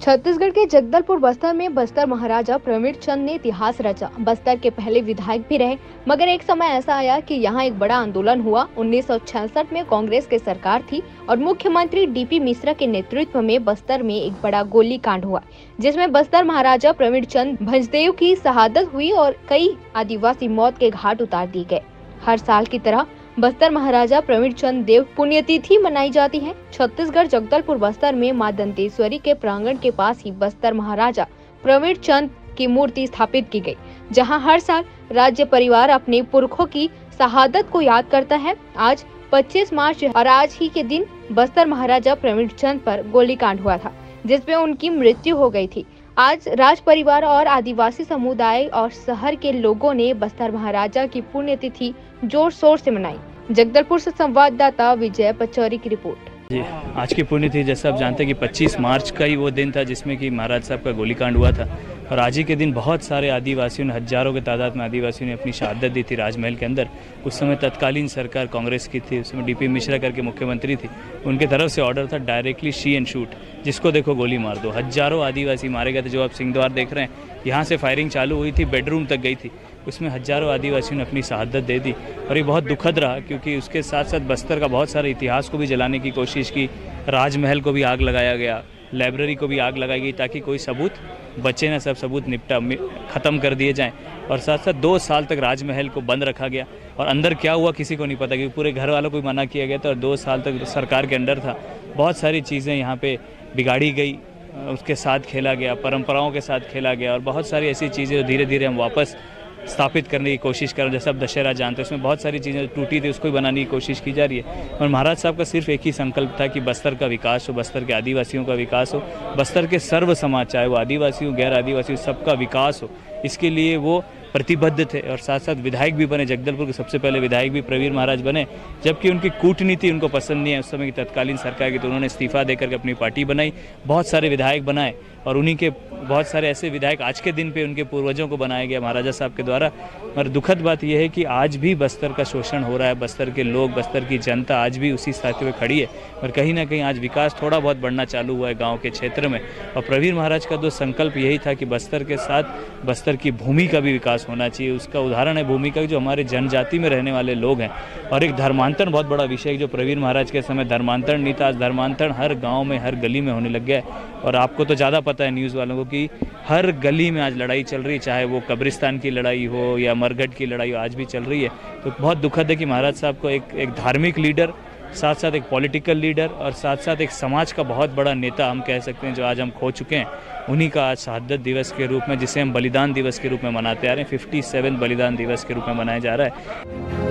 छत्तीसगढ़ के जगदलपुर बस्तर में बस्तर महाराजा प्रवीण चंद ने इतिहास रचा। बस्तर के पहले विधायक भी रहे, मगर एक समय ऐसा आया कि यहाँ एक बड़ा आंदोलन हुआ। 1966 में कांग्रेस की सरकार थी और मुख्यमंत्री डीपी मिश्रा के नेतृत्व में बस्तर में एक बड़ा गोलीकांड हुआ, जिसमें बस्तर महाराजा प्रवीण चंद भंजदेव की शहादत हुई और कई आदिवासी मौत के घाट उतार दिए गए। हर साल की तरह बस्तर महाराजा प्रवीण चंद देव पुण्यतिथि मनाई जाती है। छत्तीसगढ़ जगदलपुर बस्तर में मां दंतेश्वरी के प्रांगण के पास ही बस्तर महाराजा प्रवीण चंद की मूर्ति स्थापित की गई, जहां हर साल राज्य परिवार अपने पुरखों की शहादत को याद करता है। आज 25 मार्च और आज ही के दिन बस्तर महाराजा प्रवीण चंद पर गोलीकांड हुआ था, जिसमें उनकी मृत्यु हो गई थी। आज राज परिवार और आदिवासी समुदाय और शहर के लोगों ने बस्तर महाराजा की पुण्यतिथि जोर शोर से मनाई। जगदलपुर से संवाददाता विजय पचौरी की रिपोर्ट। जी, आज की पुण्यतिथि जैसे आप जानते हैं कि 25 मार्च का ही वो दिन था जिसमें कि महाराज साहब का गोलीकांड हुआ था। और आज ही के दिन बहुत सारे आदिवासियों ने, हजारों के तादाद में आदिवासियों ने अपनी शहादत दी थी राजमहल के अंदर। उस समय तत्कालीन सरकार कांग्रेस की थी, उस समय डीपी मिश्रा करके मुख्यमंत्री थी, उनके तरफ से ऑर्डर था डायरेक्टली शी एंड शूट, जिसको देखो गोली मार दो। हजारों आदिवासी मारे गए थे। जो आप सिंहद्वार देख रहे हैं, यहाँ से फायरिंग चालू हुई थी, बेडरूम तक गई थी, उसमें हजारों आदिवासियों ने अपनी शहादत दे दी। और ये बहुत दुखद रहा, क्योंकि उसके साथ साथ बस्तर का बहुत सारे इतिहास को भी जलाने की कोशिश की। राजमहल को भी आग लगाया गया, लाइब्रेरी को भी आग लगाई गई, ताकि कोई सबूत बचे ना, सब सबूत ख़त्म कर दिए जाएं। और साथ साथ 2 साल तक राजमहल को बंद रखा गया और अंदर क्या हुआ किसी को नहीं पता, क्योंकि पूरे घर वालों को मना किया गया था और 2 साल तक सरकार के अंडर था। बहुत सारी चीज़ें यहाँ पे बिगाड़ी गई, उसके साथ खेला गया, परंपराओं के साथ खेला गया और बहुत सारी ऐसी चीज़ें जो धीरे धीरे हम वापस स्थापित करने की कोशिश कर रहे हैं। जैसे अब दशहरा जानते हैं, उसमें बहुत सारी चीज़ें टूटी थी, उसको भी बनाने की कोशिश की जा रही है। और महाराज साहब का सिर्फ एक ही संकल्प था कि बस्तर का विकास हो, बस्तर के आदिवासियों का विकास हो, बस्तर के सर्व समाज, चाहे वो आदिवासी हो, गैर आदिवासी हो, सबका विकास हो। इसके लिए वो प्रतिबद्ध थे और साथ साथ विधायक भी बने। जगदलपुर के सबसे पहले विधायक भी प्रवीण महाराज बने, जबकि उनकी कूटनीति उनको पसंद नहीं है उस समय की तत्कालीन सरकार की, तो उन्होंने इस्तीफा देकर के अपनी पार्टी बनाई। बहुत सारे विधायक बनाए और उन्हीं के बहुत सारे ऐसे विधायक आज के दिन पे उनके पूर्वजों को बनाया गया महाराजा साहब के द्वारा। और दुखद बात यह है कि आज भी बस्तर का शोषण हो रहा है। बस्तर के लोग, बस्तर की जनता आज भी उसी स्थिति में खड़ी है और कहीं ना कहीं आज विकास थोड़ा बहुत बढ़ना चालू हुआ है गाँव के क्षेत्र में। और प्रवीण महाराज का तो संकल्प यही था कि बस्तर के साथ बस्तर की भूमि का भी विकास होना चाहिए। उसका उदाहरण है भूमि का, जो हमारे जनजाति में रहने वाले लोग हैं। और एक धर्मांतरण बहुत बड़ा विषय, जो प्रवीण महाराज के समय धर्मांतरण नहीं था, आज धर्मांतरण हर गांव में, हर गली में होने लग गया है। और आपको तो ज़्यादा पता है न्यूज़ वालों को कि हर गली में आज लड़ाई चल रही है, चाहे वो कब्रिस्तान की लड़ाई हो या मरघट की लड़ाई हो, आज भी चल रही है। तो बहुत दुखद है कि महाराज साहब को एक धार्मिक लीडर, साथ साथ एक पॉलिटिकल लीडर और साथ साथ एक समाज का बहुत बड़ा नेता हम कह सकते हैं, जो आज हम खो चुके हैं, उन्हीं का आज शहादत दिवस के रूप में, जिसे हम बलिदान दिवस के रूप में मनाते आ रहे हैं, 57 बलिदान दिवस के रूप में मनाया जा रहा है।